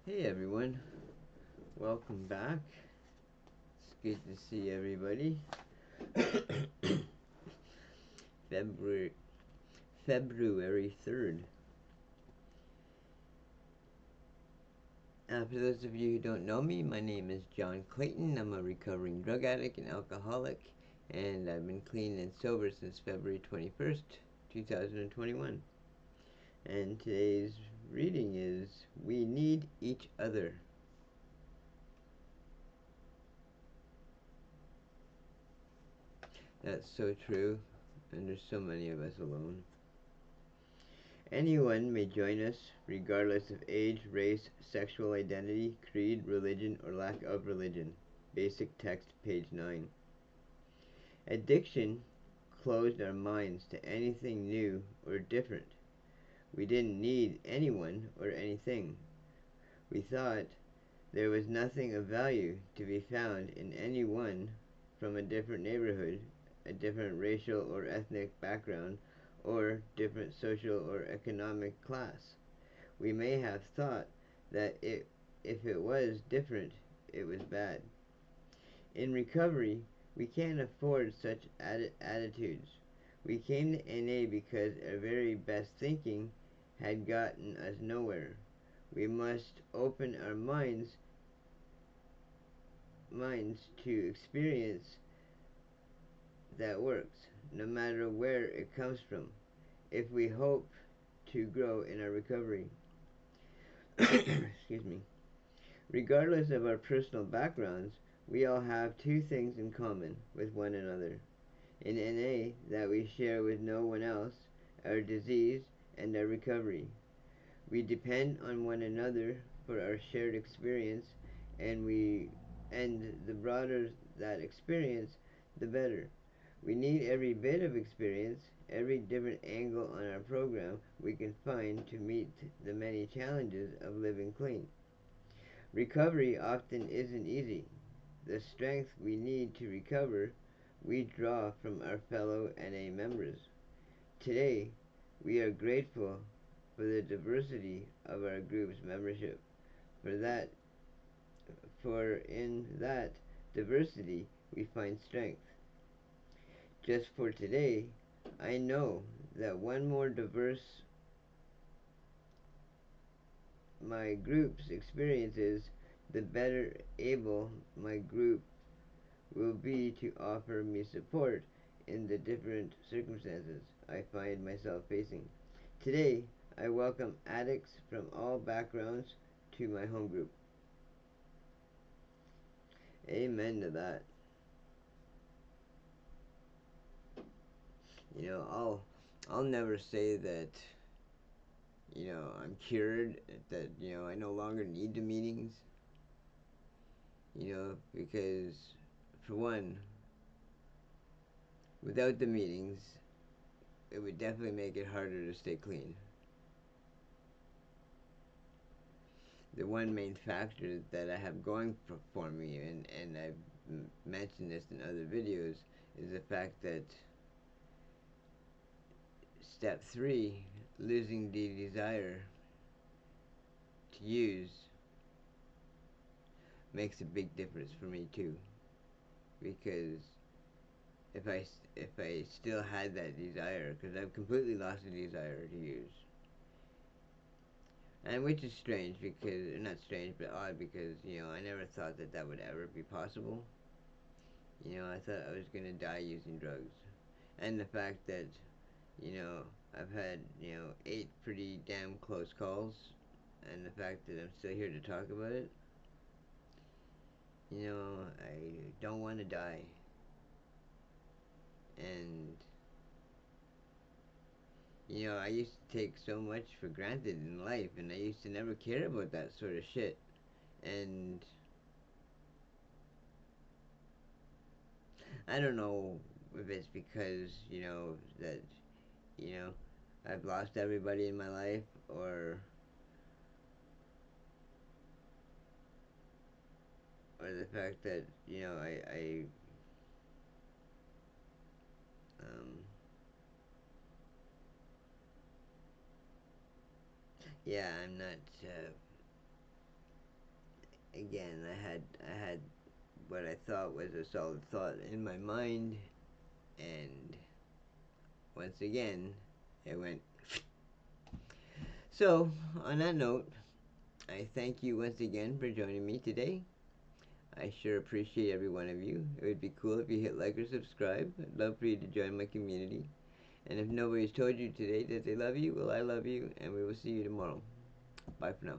Hey everyone, welcome back. It's good to see everybody. February February 3rd. For those of you who don't know me, my name is John Clayton. I'm a recovering drug addict and alcoholic, and I've been clean and sober since February 21st, 2021. And today's reading is We Need Each Other. That's so true, and there's so many of us alone. Anyone may join us, regardless of age, race, sexual identity, creed, religion, or lack of religion. Basic text, page 9. Addiction closed our minds to anything new or different. We didn't need anyone or anything. We thought there was nothing of value to be found in anyone from a different neighborhood, a different racial or ethnic background, or different social or economic class. We may have thought that if it was different, it was bad. In recovery, we can't afford such attitudes. We came to NA because our very best thinking had gotten us nowhere. We must open our minds to experience that works, no matter where it comes from, if we hope to grow in our recovery. Excuse me. Regardless of our personal backgrounds, we all have two things in common with one another. In NA, that we share with no one else, our disease and our recovery. We depend on one another for our shared experience, and the broader that experience, the better. We need every bit of experience, every different angle on our program we can find to meet the many challenges of living clean. Recovery often isn't easy. The strength we need to recover, we draw from our fellow NA members. Today, we are grateful for the diversity of our group's membership. For in that diversity, we find strength. Just for today, I know that one more diverse my group's experiences, the better able my group will be to offer me support in the different circumstances I find myself facing. Today, I welcome addicts from all backgrounds to my home group. Amen to that. I'll never say that, I'm cured, that, I no longer need the meetings, because, for one, without the meetings, it would definitely make it harder to stay clean. The one main factor that I have going for me, and I've mentioned this in other videos, is the fact that step 3, losing the desire to use, makes a big difference for me too. Because if I still had that desire, because I've completely lost the desire to use, and which is strange because not strange but odd because I never thought that that would ever be possible. I thought I was gonna die using drugs, and the fact that I've had 8 pretty damn close calls, and the fact that I'm still here to talk about it, I don't want to die, and I used to take so much for granted in life, and I used to never care about that sort of shit. And I don't know if it's because, that, you know, I've lost everybody in my life, or the fact that, um, yeah, I'm not, again, I had what I thought was a solid thought in my mind, and once again, it went. So, on that note, I thank you once again for joining me today. I sure appreciate every one of you. It would be cool if you hit like or subscribe. I'd love for you to join my community. And if nobody's told you today that they love you, well, I love you, and we will see you tomorrow. Bye for now.